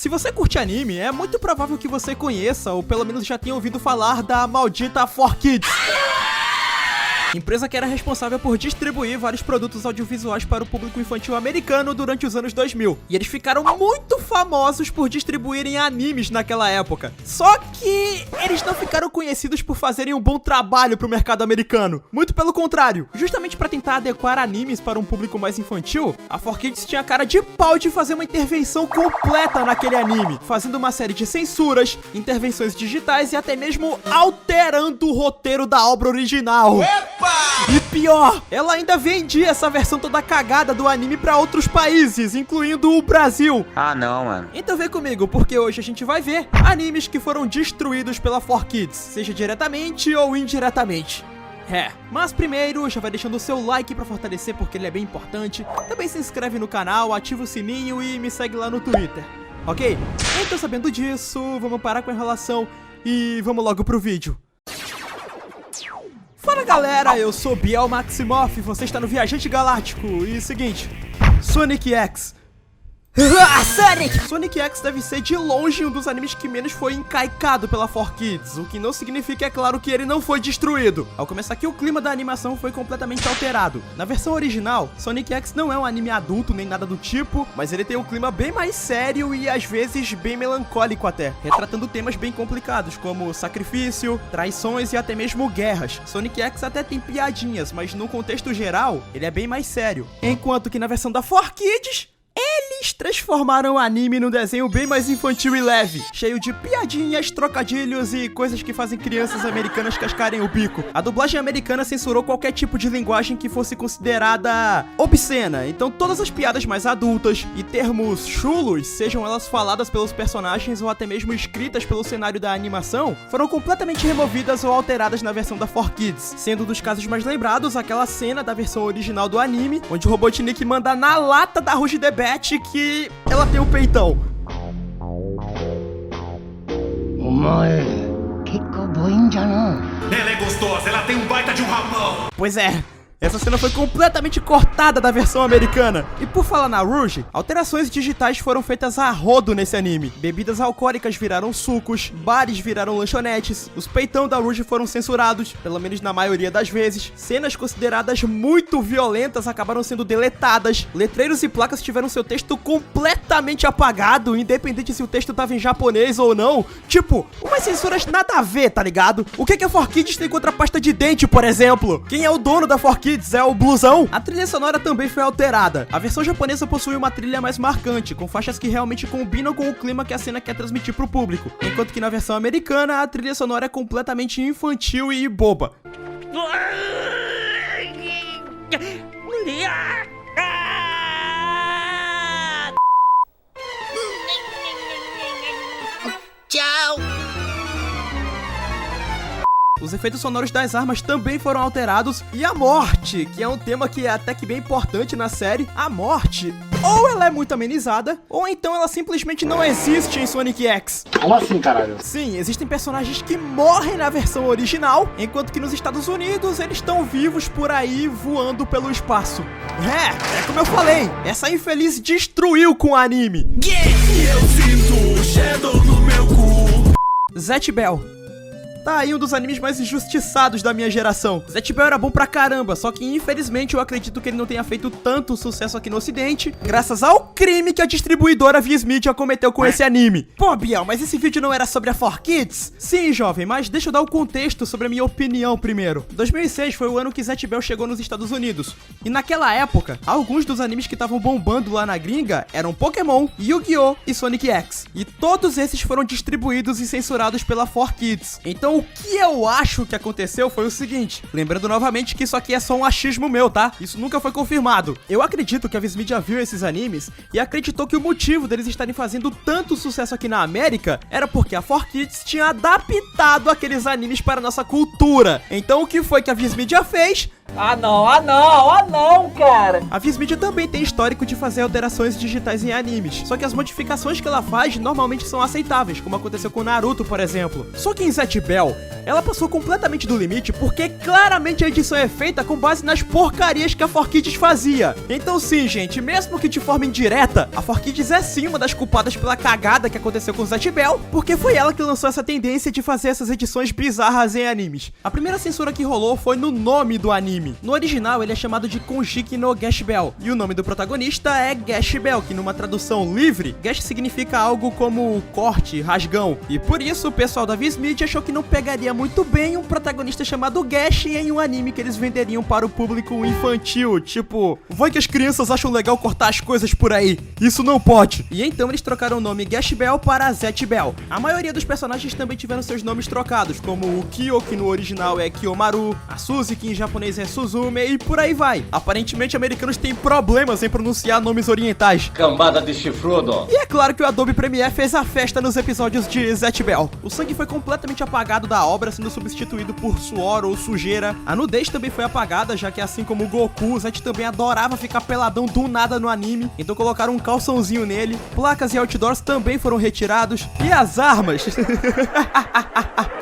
Se você curte anime, é muito provável que você conheça, ou pelo menos já tenha ouvido falar da maldita 4Kids. Empresa que era responsável por distribuir vários produtos audiovisuais para o público infantil americano durante os anos 2000. E eles ficaram muito famosos por distribuírem animes naquela época. Só que eles não ficaram conhecidos por fazerem um bom trabalho pro mercado americano. Muito pelo contrário. Justamente para tentar adequar animes para um público mais infantil, a 4Kids tinha cara de pau de fazer uma intervenção completa naquele anime, fazendo uma série de censuras, intervenções digitais e até mesmo alterando o roteiro da obra original. E pior, ela ainda vendia essa versão toda cagada do anime pra outros países, incluindo o Brasil. Ah não, mano. Então vem comigo, porque hoje a gente vai ver animes que foram destruídos pela 4Kids, seja diretamente ou indiretamente. Mas primeiro, já vai deixando o seu like pra fortalecer, porque ele é bem importante. Também se inscreve no canal, ativa o sininho e me segue lá no Twitter, ok? Então sabendo disso, vamos parar com a enrolação e vamos logo pro vídeo. Fala galera, eu sou Biel Maximoff, você está no Viajante Galáctico. E seguinte, Sonic X. Sonic X deve ser de longe um dos animes que menos foi encaicado pela 4Kids, o que não significa, é claro, que ele não foi destruído. Ao começar aqui, o clima da animação foi completamente alterado. Na versão original, Sonic X não é um anime adulto nem nada do tipo, mas ele tem um clima bem mais sério e às vezes bem melancólico até, retratando temas bem complicados como sacrifício, traições e até mesmo guerras. Sonic X até tem piadinhas, mas no contexto geral, ele é bem mais sério. Enquanto que na versão da 4Kids, eles transformaram o anime num desenho bem mais infantil e leve, cheio de piadinhas, trocadilhos e coisas que fazem crianças americanas cascarem o bico. A dublagem americana censurou qualquer tipo de linguagem que fosse considerada obscena, então todas as piadas mais adultas e termos chulos, sejam elas faladas pelos personagens ou até mesmo escritas pelo cenário da animação, foram completamente removidas ou alteradas na versão da 4Kids, sendo um dos casos mais lembrados aquela cena da versão original do anime, onde o Robotnik manda na lata da Rouge the Bat que ela tem um peitão. Ela é gostosa, ela tem um baita de um rabão. Pois é. Essa cena foi completamente cortada da versão americana. E por falar na Rouge, alterações digitais foram feitas a rodo nesse anime. Bebidas alcoólicas viraram sucos, bares viraram lanchonetes, os peitão da Rouge foram censurados, pelo menos na maioria das vezes. Cenas consideradas muito violentas acabaram sendo deletadas. Letreiros e placas tiveram seu texto completamente apagado, independente se o texto tava em japonês ou não. Tipo, umas censuras nada a ver, tá ligado? O que a 4Kids tem contra a pasta de dente, por exemplo? Quem é o dono da 4Kids? É o blusão. A trilha sonora também foi alterada. A versão japonesa possui uma trilha mais marcante, com faixas que realmente combinam com o clima que a cena quer transmitir pro público, enquanto que na versão americana a trilha sonora é completamente infantil e boba. Tchau! Os efeitos sonoros das armas também foram alterados e a morte, que é um tema que é até que bem importante na série, a morte, ou ela é muito amenizada, ou então ela simplesmente não existe em Sonic X. Como assim, caralho? Sim, existem personagens que morrem na versão original, enquanto que nos Estados Unidos eles estão vivos por aí voando pelo espaço. É como eu falei, essa infeliz destruiu com o anime. Eu sinto o Shadow no meu cu. Zatch Bell. Tá aí um dos animes mais injustiçados da minha geração. Zatch Bell era bom pra caramba, só que infelizmente eu acredito que ele não tenha feito tanto sucesso aqui no ocidente, graças ao crime que a distribuidora Viz Media cometeu com esse anime. Pô, Biel, mas esse vídeo não era sobre a 4Kids? Sim, jovem, mas deixa eu dar o contexto sobre a minha opinião primeiro. 2006 foi o ano que Zatch Bell chegou nos Estados Unidos, e naquela época, alguns dos animes que estavam bombando lá na gringa eram Pokémon, Yu-Gi-Oh! E Sonic X. E todos esses foram distribuídos e censurados pela 4Kids. Então o que eu acho que aconteceu foi o seguinte, lembrando novamente que isso aqui é só um achismo meu, tá? Isso nunca foi confirmado. Eu acredito que a Viz Media viu esses animes e acreditou que o motivo deles estarem fazendo tanto sucesso aqui na América era porque a 4Kids tinha adaptado aqueles animes para a nossa cultura. Então o que foi que a Viz Media fez? Ah não, cara. A Viz Media também tem histórico de fazer alterações digitais em animes, só que as modificações que ela faz normalmente são aceitáveis, como aconteceu com Naruto, por exemplo. Só que em Zatch Bell, ela passou completamente do limite porque claramente a edição é feita com base nas porcarias que a 4Kids fazia. Então sim, gente, mesmo que de forma indireta, a 4Kids é sim uma das culpadas pela cagada que aconteceu com Zatch Bell, porque foi ela que lançou essa tendência de fazer essas edições bizarras em animes. A primeira censura que rolou foi no nome do anime. No original, ele é chamado de Konjiki no Gash Bell, e o nome do protagonista é Gash Bell, que numa tradução livre, Gash significa algo como corte, rasgão, e por isso o pessoal da Viz Media achou que não pegaria muito bem um protagonista chamado Gash em um anime que eles venderiam para o público infantil, tipo, vai que as crianças acham legal cortar as coisas por aí, isso não pode. E então eles trocaram o nome Gash Bell para Zatch Bell. A maioria dos personagens também tiveram seus nomes trocados, como o Kyo, que no original é Kiyomaru, a Suzy, que em japonês é Suzume, e por aí vai. Aparentemente, americanos têm problemas em pronunciar nomes orientais. Cambada de chifrudo. E é claro que o Adobe Premiere fez a festa nos episódios de Zatch Bell. O sangue foi completamente apagado da obra, sendo substituído por suor ou sujeira. A nudez também foi apagada, já que assim como o Goku, o Zatch também adorava ficar peladão do nada no anime, então colocaram um calçãozinho nele. Placas e outdoors também foram retirados. E as armas?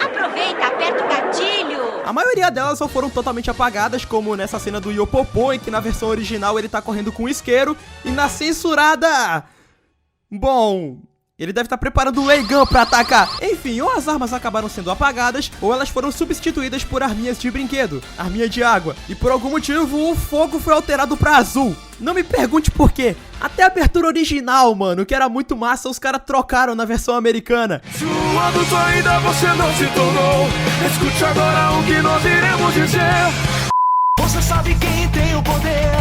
Aproveita, aperta o gatilho! A maioria delas só foram totalmente apagadas, como nessa cena do Yopopo, em que na versão original ele tá correndo com um isqueiro, e na censurada... Bom... ele deve estar preparando o Leigan pra atacar. Enfim, ou as armas acabaram sendo apagadas, ou elas foram substituídas por arminhas de brinquedo, arminha de água. E por algum motivo, o fogo foi alterado pra azul. Não me pergunte por quê. Até a abertura original, mano, que era muito massa, os caras trocaram na versão americana. Sua adulto ainda você não se tornou. Escute agora o que nós iremos dizer. Você sabe quem tem o poder.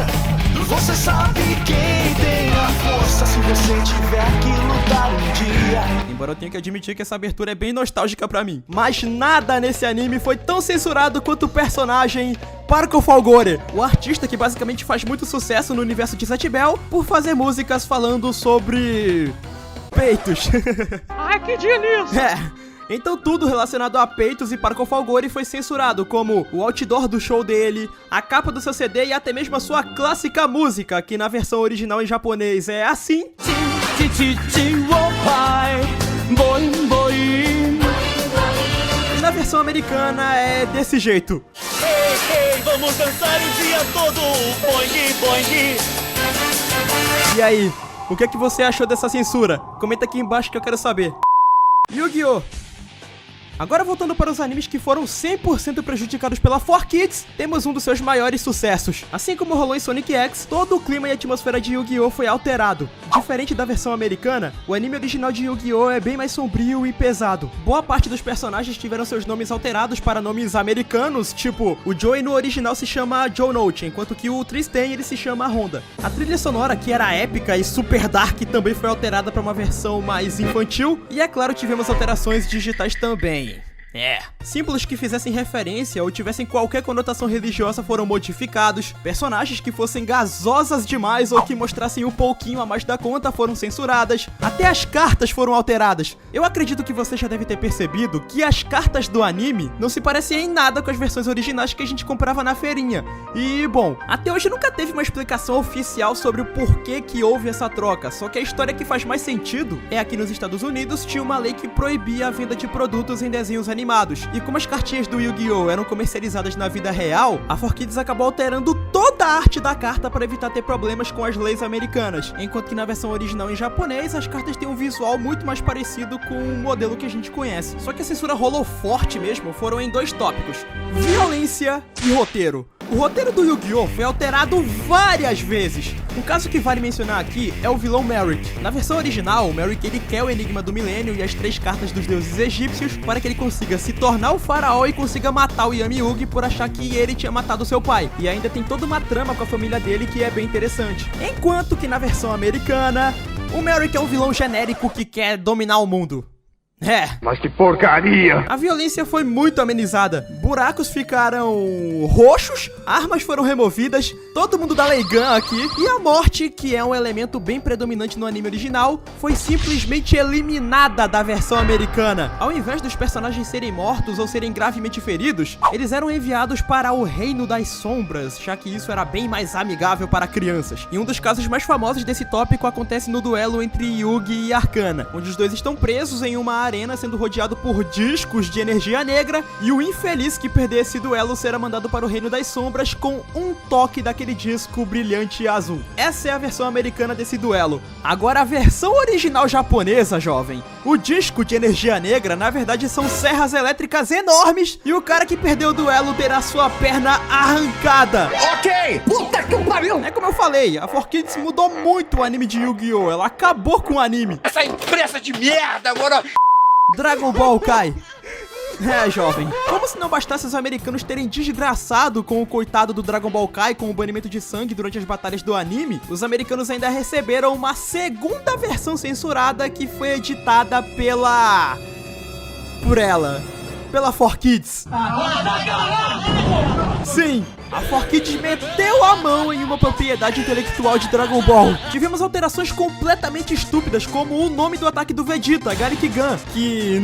Você sabe quem tem a força. Se você tiver que lutar um dia. Embora eu tenha que admitir que essa abertura é bem nostálgica pra mim. Mas nada nesse anime foi tão censurado quanto o personagem Parco Falgore, o artista que basicamente faz muito sucesso no universo de Zatch Bell por fazer músicas falando sobre... peitos. Ai, que delícia! É. Então tudo relacionado a peitos e Parco Falgore foi censurado, como o outdoor do show dele, a capa do seu CD e até mesmo a sua clássica música, que na versão original em japonês é assim. E na versão americana é desse jeito. Ei, vamos dançar o dia todo. Boing, boing. E aí, o que é que você achou dessa censura? Comenta aqui embaixo que eu quero saber. Yu-Gi-Oh! Agora voltando para os animes que foram 100% prejudicados pela 4Kids, temos um dos seus maiores sucessos. Assim como rolou em Sonic X, todo o clima e atmosfera de Yu-Gi-Oh! Foi alterado. Diferente da versão americana, o anime original de Yu-Gi-Oh! É bem mais sombrio e pesado. Boa parte dos personagens tiveram seus nomes alterados para nomes americanos, tipo, o Joey no original se chama Joe Note, enquanto que o Tristan ele se chama Honda. A trilha sonora, que era épica e super dark, também foi alterada para uma versão mais infantil, e é claro, tivemos alterações digitais também. Símbolos que fizessem referência ou tivessem qualquer conotação religiosa foram modificados, personagens que fossem gasosas demais ou que mostrassem um pouquinho a mais da conta foram censuradas, até as cartas foram alteradas. Eu acredito que você já deve ter percebido que as cartas do anime não se parecem em nada com as versões originais que a gente comprava na feirinha. E, bom, até hoje nunca teve uma explicação oficial sobre o porquê que houve essa troca, só que a história que faz mais sentido é aqui nos Estados Unidos tinha uma lei que proibia a venda de produtos em desenhos animados. E como as cartinhas do Yu-Gi-Oh! Eram comercializadas na vida real, a 4Kids acabou alterando toda a arte da carta para evitar ter problemas com as leis americanas, enquanto que na versão original em japonês, as cartas têm um visual muito mais parecido com o modelo que a gente conhece. Só que a censura rolou forte mesmo, foram em dois tópicos: violência e roteiro. O roteiro do Yu-Gi-Oh! Foi alterado várias vezes. Um caso que vale mencionar aqui é o vilão Merrick. Na versão original, o Merrick ele quer o Enigma do Milênio e as 3 cartas dos deuses egípcios para que ele consiga se tornar o faraó e consiga matar o Yami-Yugi por achar que ele tinha matado seu pai. E ainda tem toda uma trama com a família dele que é bem interessante. Enquanto que na versão americana, o Merrick é um vilão genérico que quer dominar o mundo. Mas que porcaria! A violência foi muito amenizada. Buracos ficaram roxos, armas foram removidas, todo mundo da Lei Gun aqui, e a morte, que é um elemento bem predominante no anime original, foi simplesmente eliminada da versão americana. Ao invés dos personagens serem mortos ou serem gravemente feridos, eles eram enviados para o Reino das Sombras, já que isso era bem mais amigável para crianças. E um dos casos mais famosos desse tópico acontece no duelo entre Yugi e Arcana, onde os dois estão presos em uma arena sendo rodeado por discos de energia negra, e o infeliz que perder esse duelo será mandado para o Reino das Sombras com um toque daquele disco brilhante azul. Essa é a versão americana desse duelo. Agora a versão original japonesa, jovem. O disco de energia negra, na verdade, são serras elétricas enormes, e o cara que perdeu o duelo terá sua perna arrancada. Ok! Puta que pariu! É como eu falei, a 4Kids mudou muito o anime de Yu-Gi-Oh! Ela acabou com o anime. Essa empresa de merda, mano! Dragon Ball Kai. Jovem, como se não bastasse os americanos terem desgraçado com o coitado do Dragon Ball Kai com o banimento de sangue durante as batalhas do anime, os americanos ainda receberam uma segunda versão censurada que foi editada pela 4Kids. Sim, a 4Kids meteu a mão em uma propriedade intelectual de Dragon Ball. Tivemos alterações completamente estúpidas, como o nome do ataque do Vegeta, Gariki-Gun, que,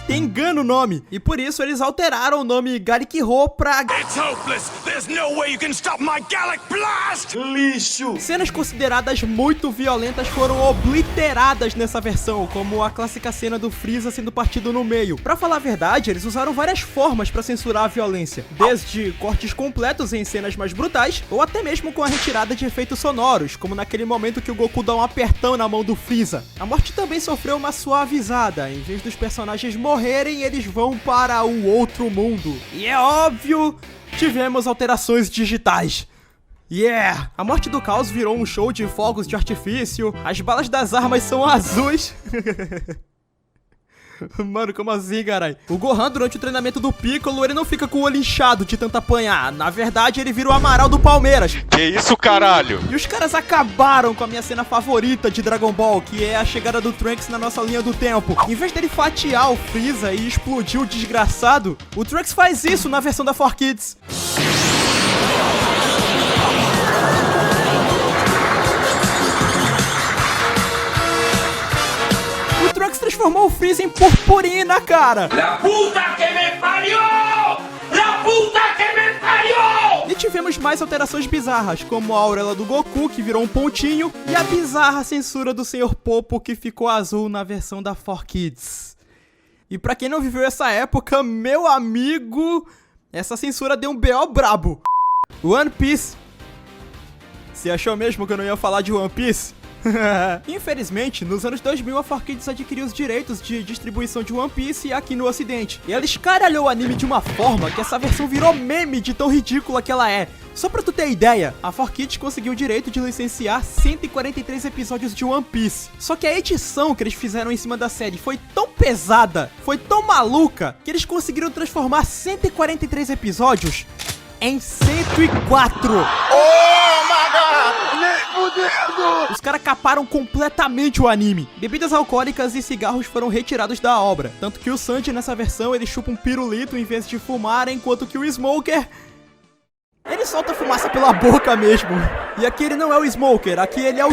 tem Gun no nome. E por isso eles alteraram o nome Gariki-Ho pra... It's hopeless! There's no way you can stop my Gallic Blast! Lixo! Cenas consideradas muito violentas foram obliteradas nessa versão, como a clássica cena do Freeza sendo partido no meio. Pra falar a verdade, eles usaram várias formas pra censurar a violência, desde cortes completos em cenas mais brutais, ou até mesmo com a retirada de efeitos sonoros, como naquele momento que o Goku dá um apertão na mão do Freeza. A morte também sofreu uma suavizada. Em vez dos personagens morrerem, eles vão para o outro mundo. E é óbvio, tivemos alterações digitais. Yeah! A morte do Caos virou um show de fogos de artifício, as balas das armas são azuis. Mano, como assim, carai? O Gohan, durante o treinamento do Piccolo, ele não fica com o olho inchado de tanto apanhar. Na verdade, ele vira o Amaral do Palmeiras. Que isso, caralho? E os caras acabaram com a minha cena favorita de Dragon Ball, que é a chegada do Trunks na nossa linha do tempo. Em vez dele fatiar o Freeza e explodir o desgraçado, o Trunks faz isso na versão da 4Kids. O Trunks transformou o Freeza em purpurina, cara! La puta que me pariu! La puta que me pariu! E tivemos mais alterações bizarras, como a auréola do Goku, que virou um pontinho, e a bizarra censura do Sr. Popo, que ficou azul na versão da 4Kids. E pra quem não viveu essa época, meu amigo, essa censura deu um BO brabo. One Piece. Você achou mesmo que eu não ia falar de One Piece? Infelizmente, nos anos 2000 a 4Kids adquiriu os direitos de distribuição de One Piece aqui no ocidente. E ela escaralhou o anime de uma forma que essa versão virou meme de tão ridícula que ela é. Só pra tu ter ideia, a 4Kids conseguiu o direito de licenciar 143 episódios de One Piece. Só que a edição que eles fizeram em cima da série foi tão pesada, foi tão maluca, que eles conseguiram transformar 143 episódios em 104. Os caras caparam completamente o anime. Bebidas alcoólicas e cigarros foram retirados da obra. Tanto que o Sanji nessa versão ele chupa um pirulito em vez de fumar, enquanto que o Smoker ele solta fumaça pela boca mesmo. E aqui ele não é o Smoker, aqui ele é o...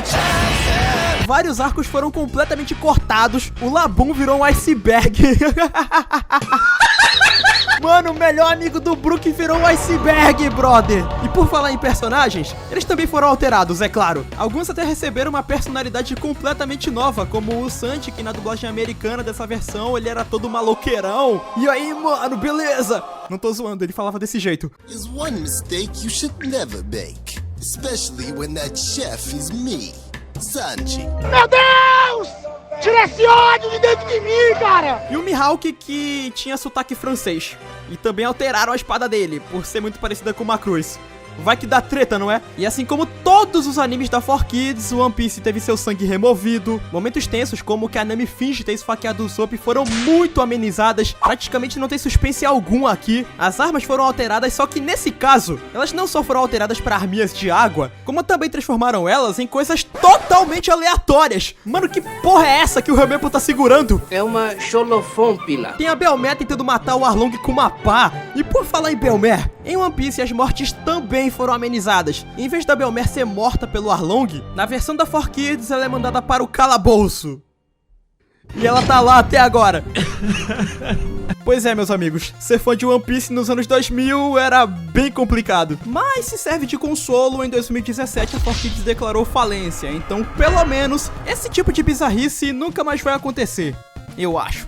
Vários arcos foram completamente cortados. O Labum virou um iceberg. Mano, o melhor amigo do Brook virou um iceberg, brother. E por falar em personagens, eles também foram alterados, é claro. Alguns até receberam uma personalidade completamente nova, como o Sanji, que na dublagem americana dessa versão, ele era todo maloqueirão. E aí, mano, beleza? Não tô zoando, ele falava desse jeito. Is one mistake you should never make, especially when that chef is me, Sanji. Meu Deus! Tira esse ódio de dentro de mim, cara! E o Mihawk, que tinha sotaque francês. E também alteraram a espada dele, por ser muito parecida com uma cruz. vai que dá treta, não é? E assim como todos os animes da 4Kids, o One Piece teve seu sangue removido. Momentos tensos, como que a Nami finge ter esfaqueado o Usopp, foram muito amenizadas. Praticamente não tem suspense algum aqui. As armas foram alteradas, só que nesse caso, elas não só foram alteradas para arminhas de água, como também transformaram elas em coisas totalmente aleatórias. Mano, que porra é essa que o Helmepo tá segurando? É uma xolofômpila. Tem a Belmer tentando matar o Arlong com uma pá. E por falar em Belmer, em One Piece as mortes também foram amenizadas. Em vez da Belmer ser morta pelo Arlong, na versão da 4Kids ela é mandada para o calabouço. E ela tá lá até agora. Pois é, meus amigos, ser fã de One Piece nos anos 2000 era bem complicado. Mas se serve de consolo, em 2017 a 4Kids declarou falência. Então, pelo menos, esse tipo de bizarrice nunca mais vai acontecer. Eu acho.